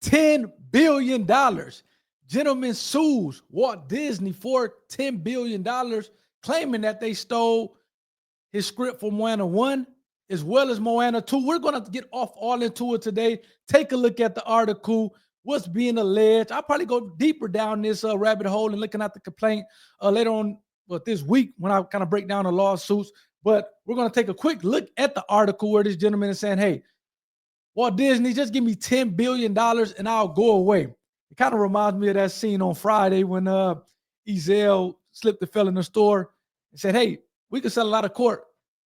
$10 billion. Gentleman sues Walt Disney for $10 billion, claiming that they stole his script for Moana 1 as well as Moana 2. We're going to get off all into it today. Take a look at the article, what's being alleged. I'll probably go deeper down this rabbit hole and looking at the complaint later on this week when I kind of break down the lawsuits. But we're going to take a quick look at the article where this gentleman is saying, hey, Walt Disney, just give me $10 billion and I'll go away. It kind of reminds me of that scene on Friday when Ezell slipped and fell in the store and said, hey, we could sell a lot of court.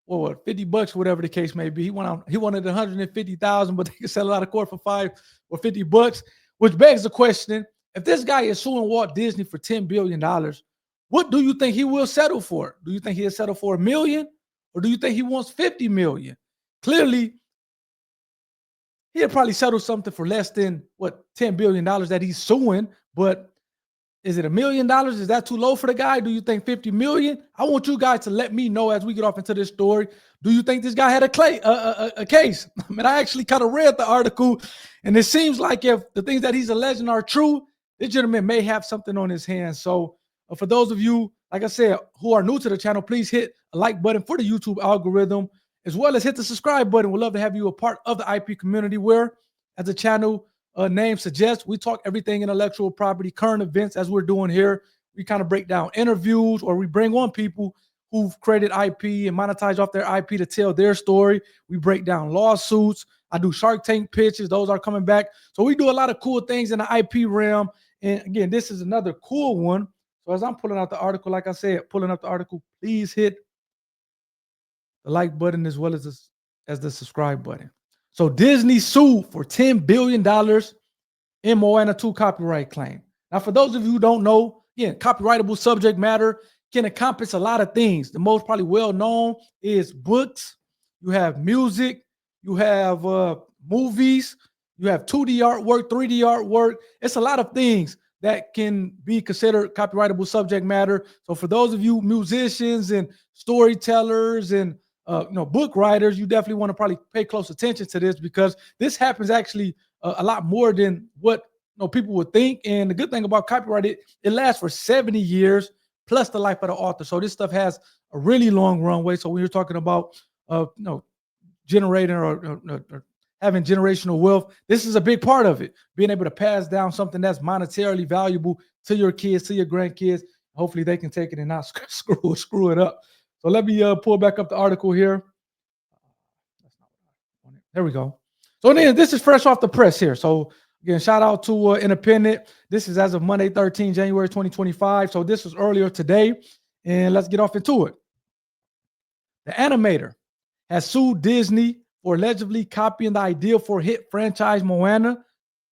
Well, what, $50, whatever the case may be. He wanted 150,000, but they could sell a lot of court for $5 or $50, which begs the question: if this guy is suing Walt Disney for $10 billion, what do you think he will settle for? Do you think he'll settle for $1 million, or do you think he wants $50 million? Clearly, he'll probably settle something for less than $10 billion that he's suing, but is it $1 million? Is that too low for the guy? Do you think $50 million? I want you guys to let me know as we get off into this story. Do you think this guy had a case? I mean, I actually kind of read the article, and it seems like if the things that he's alleging are true, this gentleman may have something on his hands. So for those of you, like I said, who are new to the channel, please hit a like button for the YouTube algorithm, as well as hit the subscribe button. We'd love to have you a part of the IP community where, as the channel name suggests, we talk everything intellectual property, current events, as we're doing here. We kind of break down interviews, or we bring on people who've created IP and monetize off their IP to tell their story. We break down lawsuits. I do Shark Tank pitches. Those are coming back. So we do a lot of cool things in the IP realm. And again, this is another cool one. So as I'm pulling out the article, like I said, pulling up the article, please hit the like button as well as the subscribe button. So Disney sued for $10 billion in Moana 2 copyright claim. Now, for those of you who don't know, again, copyrightable subject matter can encompass a lot of things. The most probably well-known is books. You have music. You have movies. You have 2D artwork, 3D artwork. It's a lot of things that can be considered copyrightable subject matter. So for those of you musicians and storytellers and book writers, you definitely want to probably pay close attention to this, because this happens actually a lot more than what people would think. And the good thing about copyright, it lasts for 70 years plus the life of the author. So this stuff has a really long runway. So when you're talking about generating or having generational wealth, this is a big part of it. Being able to pass down something that's monetarily valuable to your kids, to your grandkids. Hopefully they can take it and not screw it up. So let me pull back up the article here. There we go. So then this is fresh off the press here. So again, shout out to Independent. This is as of Monday, 13 January 2025. So this was earlier today. And let's get off into it. The animator has sued Disney for allegedly copying the idea for hit franchise Moana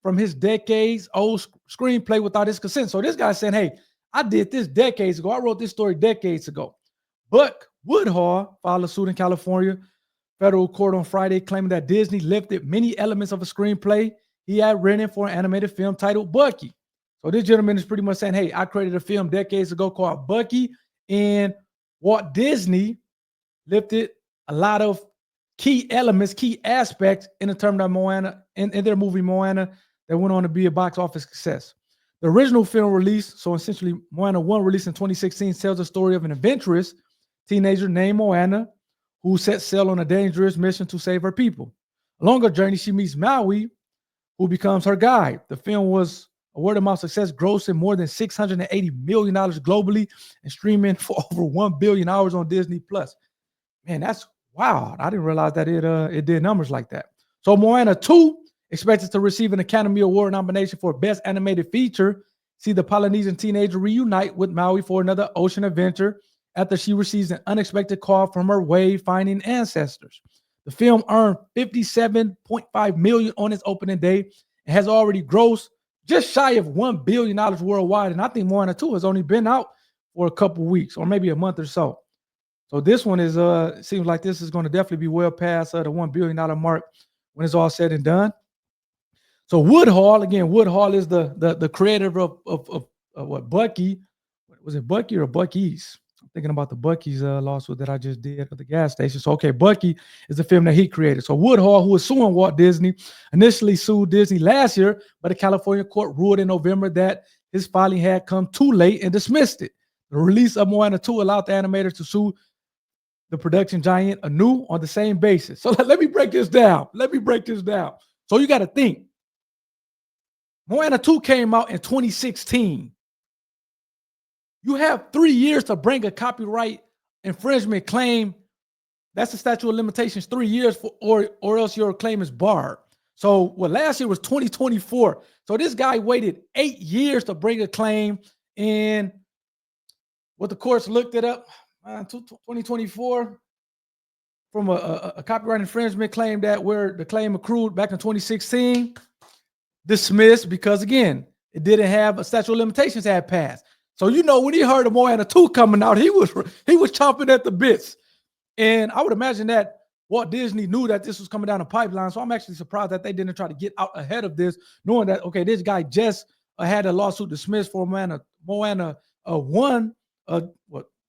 from his decades-old screenplay without his consent. So this guy's saying, hey, I did this decades ago. I wrote this story decades ago. Buck Woodhall filed a suit in California federal court on Friday, claiming that Disney lifted many elements of a screenplay he had written for an animated film titled Bucky. So this gentleman is pretty much saying, hey, I created a film decades ago called Bucky, and Walt Disney lifted a lot of key elements, key aspects in the term of Moana, in their movie Moana, that went on to be a box office success. The original film release, so essentially Moana 1, released in 2016, tells the story of an adventurous teenager named Moana who sets sail on a dangerous mission to save her people. Along her journey, she meets Maui, who becomes her guide. The film was a word-of-mouth success, grossing more than $680 million globally and streaming for over 1 billion hours on Disney+. Man, that's wow. I didn't realize that it did numbers like that. So Moana 2 expected to receive an Academy Award nomination for Best Animated Feature. See the Polynesian teenager reunite with Maui for another ocean adventure after she receives an unexpected call from her wayfinding ancestors. The film earned $57.5 million on its opening day and has already grossed just shy of $1 billion worldwide. And I think Moana 2 has only been out for a couple weeks or maybe a month or so. So this one is seems like this is going to definitely be well past the $1 billion mark when it's all said and done. So Woodhall, again, Woodhall is the creator of what, Bucky. Was it Bucky or Bucky's? thinking about the Bucky's lawsuit that I just did at the gas station. So, okay, Bucky is the film that he created. So Woodhull, who was suing Walt Disney, initially sued Disney last year, but a California court ruled in November that his filing had come too late and dismissed it. The release of Moana 2 allowed the animator to sue the production giant anew on the same basis. So let me break this down. So you got to think. Moana 2 came out in 2016. You have 3 years to bring a copyright infringement claim. That's the statute of limitations, 3 years for, or else your claim is barred. So last year was 2024. So this guy waited 8 years to bring a claim, and what the courts looked it up, 2024, from a copyright infringement claim that where the claim accrued back in 2016, dismissed because, again, it didn't have a statute of limitations had passed. So, when he heard of Moana 2 coming out, he was chomping at the bits. And I would imagine that Walt Disney knew that this was coming down the pipeline. So I'm actually surprised that they didn't try to get out ahead of this, knowing that, okay, this guy just had a lawsuit dismissed for Moana 1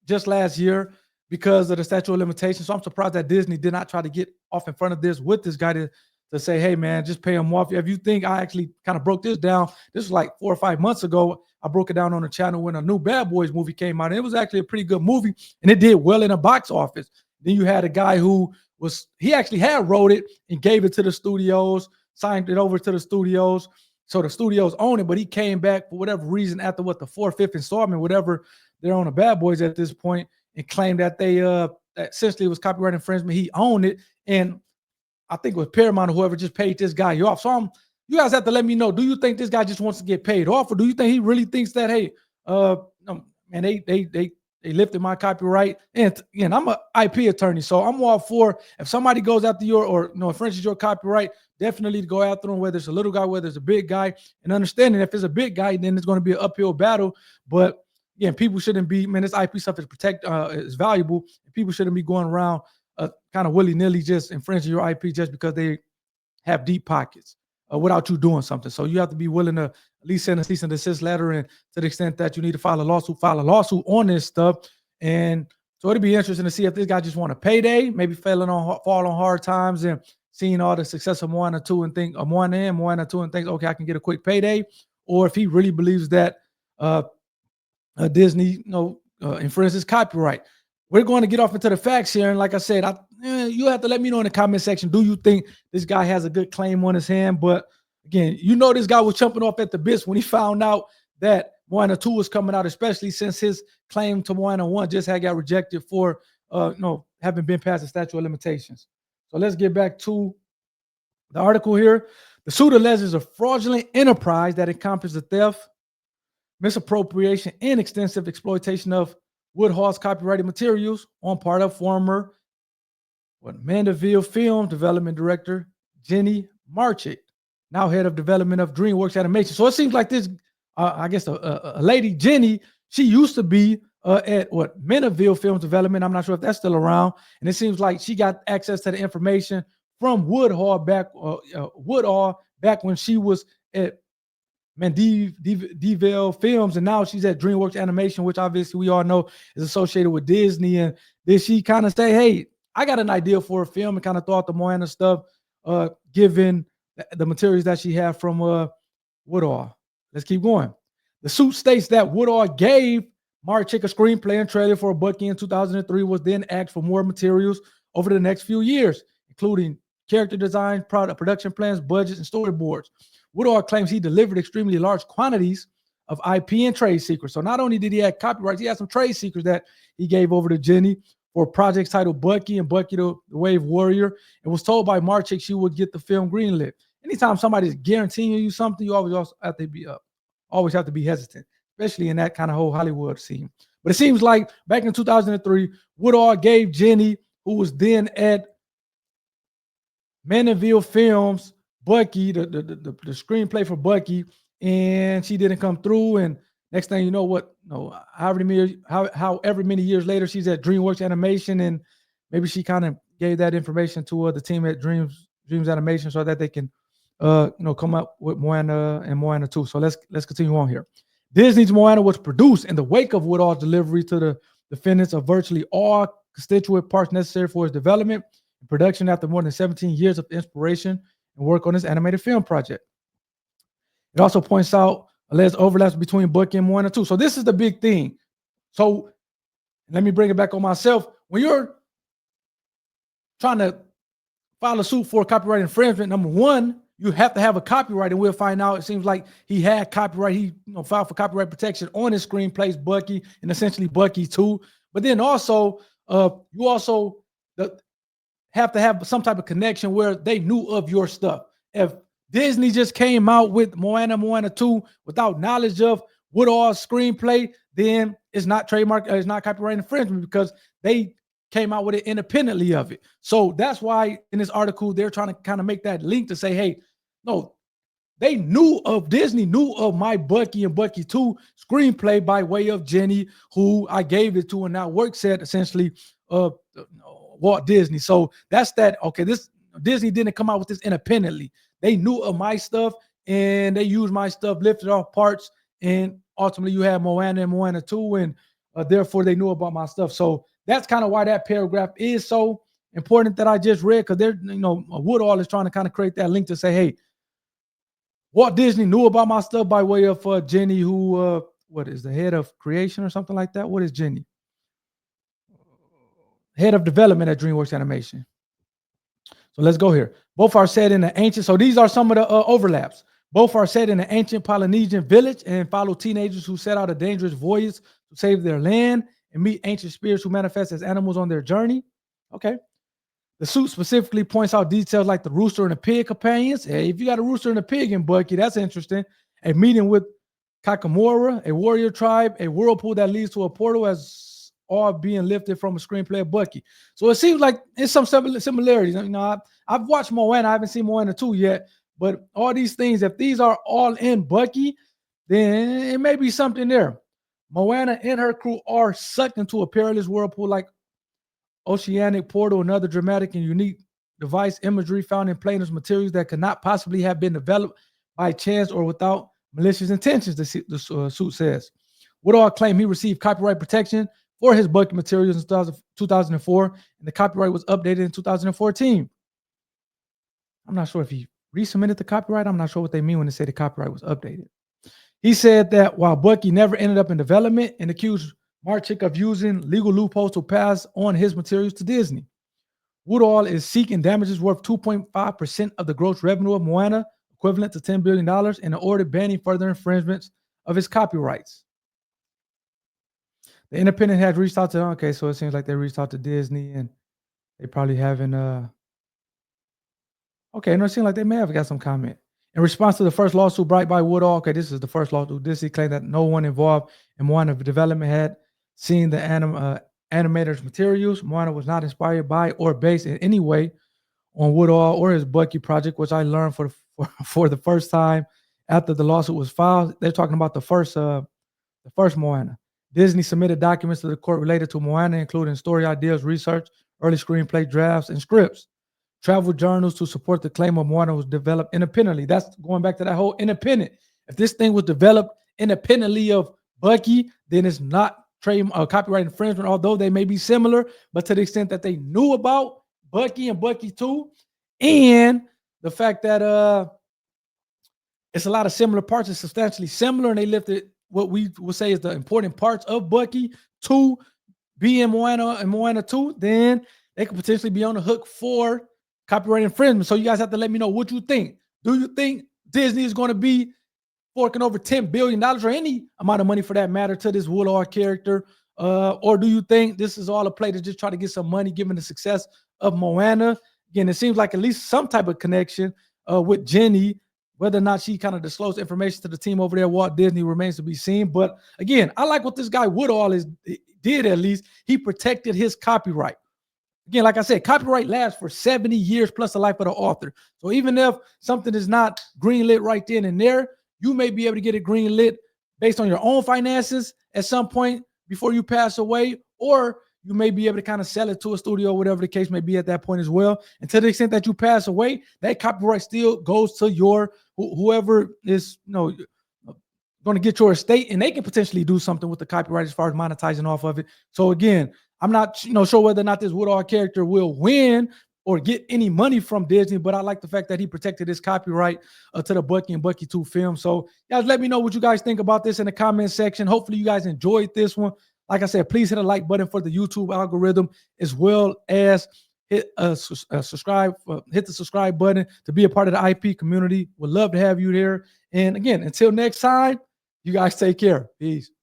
just last year because of the statute of limitations. So I'm surprised that Disney did not try to get off in front of this with this guy to say, hey, man, just pay him off. If you think I actually kind of broke this down, this was like 4 or 5 months ago. I broke it down on the channel when a new Bad Boys movie came out. And it was actually a pretty good movie, and it did well in the box office. Then you had a guy who he actually had wrote it and gave it to the studios, signed it over to the studios. So the studios own it, but he came back for whatever reason after the 4th, 5th installment, whatever, they're on the Bad Boys at this point, and claimed that they that essentially it was copyright infringement. He owned it, and I think it was Paramount or whoever just paid this guy off. So you guys have to let me know. Do you think this guy just wants to get paid off, or do you think he really thinks that, hey, man, they lifted my copyright? And again, I'm an IP attorney, so I'm all for if somebody goes after your or infringes your copyright, definitely to go after them, whether it's a little guy, whether it's a big guy, and understanding if it's a big guy, then it's going to be an uphill battle. But again, people shouldn't be, man, this IP stuff is valuable. People shouldn't be going around kind of willy-nilly just infringing your IP just because they have deep pockets without you doing something. So you have to be willing to at least send a cease and desist letter, and to the extent that you need to file a lawsuit on this stuff. And so it'd be interesting to see if this guy just want a payday, maybe fall on hard times and seeing all the success of Moana 2 and think of Moana 2 and thinks, okay, I can get a quick payday, or if he really believes that Disney infringes copyright. We're going to get off into the facts here, and like I said, you have to let me know in the comment section, do you think this guy has a good claim on his hand? But again, this guy was jumping off at the bits when he found out that Moana 2 was coming out, especially since his claim to Moana 1 just had got rejected for having been past the statute of limitations. So let's get back to the article here. The suit alleges a fraudulent enterprise that encompasses the theft, misappropriation, and extensive exploitation of Woodhull's copyrighted materials on part of former Mandeville Film Development Director Jenny Marchik, now head of development of DreamWorks Animation. So it seems like this, I guess, a lady, Jenny, she used to be at Mandeville Film Development. I'm not sure if that's still around. And it seems like she got access to the information from Woodhull back when she was at Mandeville Films, and now she's at DreamWorks Animation, which obviously we all know is associated with Disney. And did she kind of say, hey, I got an idea for a film, and kind of throw out the Moana stuff, given the materials that she had from Woodhull? Let's keep going. The suit states that Woodhull gave Marchik a screenplay and trailer for Bucky in 2003, was then asked for more materials over the next few years, including character design, production plans, budgets, and storyboards. Woodhull claims he delivered extremely large quantities of IP and trade secrets. So not only did he have copyrights, he had some trade secrets that he gave over to Jenny for projects titled Bucky and Bucky the Wave Warrior, and was told by Marchik she would get the film greenlit. Anytime somebody's guaranteeing you something, you always have to be hesitant, especially in that kind of whole Hollywood scene. But it seems like back in 2003, Woodhull gave Jenny, who was then at Mandeville Films, Bucky, the screenplay for Bucky, and she didn't come through. And next thing you know, however many years later, she's at DreamWorks Animation, and maybe she kind of gave that information to the team at Dreams Animation so that they can come up with Moana and Moana 2. So let's continue on here. Disney's Moana was produced in the wake of Woodhull's delivery to the defendants of virtually all constituent parts necessary for its development and production after more than 17 years of inspiration and work on this animated film project. It also points out alleged overlaps between Bucky and Moana 2. So this is the big thing. So let me bring it back on myself. When you're trying to file a suit for copyright infringement, number one, you have to have a copyright, and we'll find out. It seems like he had copyright. He filed for copyright protection on his screenplays, Bucky, and essentially Bucky 2. But then also, you also have to have some type of connection where they knew of your stuff. If Disney just came out with Moana 2 without knowledge of Woodall's screenplay, then it's not trademark, it's not copyright infringement because they came out with it independently of it. So that's why in this article, they're trying to kind of make that link to say, hey, no, they knew of, Disney knew of my Bucky and Bucky 2 screenplay by way of Jenny, who I gave it to, and now works at essentially Walt Disney. So that's that. Okay, this Disney didn't come out with this independently. They knew of my stuff and they used my stuff, lifted off parts, and ultimately you have Moana and Moana 2, and therefore they knew about my stuff. So that's kind of why that paragraph is so important that I just read, because they're, Woodall is trying to kind of create that link to say, hey, Walt Disney knew about my stuff by way of Jenny, who, what is the head of creation or something like that? What is Jenny? Head of development at DreamWorks Animation. So let's go here. Both are set in the ancient, so these are some of the overlaps. Both are set in an ancient Polynesian village and follow teenagers who set out a dangerous voyage to save their land and meet ancient spirits who manifest as animals on their journey. Okay. The suit specifically points out details like the rooster and the pig companions. Hey, if you got a rooster and a pig in Bucky, that's interesting. A meeting with Kakamora, a warrior tribe, a whirlpool that leads to a portal, as all being lifted from a screenplay of Bucky. So it seems like it's some similarities. I've watched Moana. I haven't seen Moana 2 yet, but all these things, if these are all in Bucky, then it may be something there. Moana and her crew are sucked into a perilous whirlpool like oceanic portal, another dramatic and unique device imagery found in Plano's materials that could not possibly have been developed by chance or without malicious intentions, the suit says. Woodall claimed he received copyright protection for his Bucky materials in 2004, and the copyright was updated in 2014. I'm not sure if he resubmitted the copyright. I'm not sure what they mean when they say the copyright was updated. He said that while Bucky never ended up in development and accused Marchik of using legal loopholes to pass on his materials to Disney. Woodall is seeking damages worth 2.5% of the gross revenue of Moana, equivalent to $10 billion, and an order banning further infringements of his copyrights. The Independent had reached out to, okay, so it seems like they reached out to Disney, and they probably haven't, okay, no, it seems like they may have got some comment. In response to the first lawsuit brought by Woodall, okay, this is the first lawsuit. Disney claimed that no one involved in Moana development had seen the animator's materials. Moana was not inspired by or based in any way on Woodall or his Bucky project, which I learned for the first time after the lawsuit was filed. They're talking about the first Moana. Disney submitted documents to the court related to Moana, including story ideas, research, early screenplay drafts, and scripts. Travel journals to support the claim of Moana was developed independently. That's going back to that whole independent. If this thing was developed independently of Bucky, then it's not copyright infringement, although they may be similar, but to the extent that they knew about Bucky and Bucky 2, and the fact that it's a lot of similar parts, it's substantially similar, and they lifted what we would say is the important parts of Bucky to be in Moana and Moana 2, then they could potentially be on the hook for copyright infringement. So you guys have to let me know what you think. Do you think Disney is going to be forking over $10 billion or any amount of money for that matter to this Woodall character? Or do you think this is all a play to just try to get some money given the success of Moana? Again, it seems like at least some type of connection with Jenny. Whether or not she kind of disclosed information to the team over there, Walt Disney, remains to be seen. But again, I like what this guy Woodall did at least. He protected his copyright. Again, like I said, copyright lasts for 70 years plus the life of the author. So even if something is not greenlit right then and there, you may be able to get it greenlit based on your own finances at some point before you pass away, or you may be able to kind of sell it to a studio, whatever the case may be at that point as well. And to the extent that you pass away, that copyright still goes to your whoever is, going to get your estate, and they can potentially do something with the copyright as far as monetizing off of it. So again, I'm not sure whether or not this Woodall character will win or get any money from Disney, but I like the fact that he protected his copyright to the Bucky and Bucky 2 film. So guys, let me know what you guys think about this in the comment section. Hopefully you guys enjoyed this one. Like I said, please hit a like button for the YouTube algorithm, as well as hit subscribe, hit the subscribe button to be a part of the IP community. Would love to have you there. And again, until next time, you guys take care. Peace.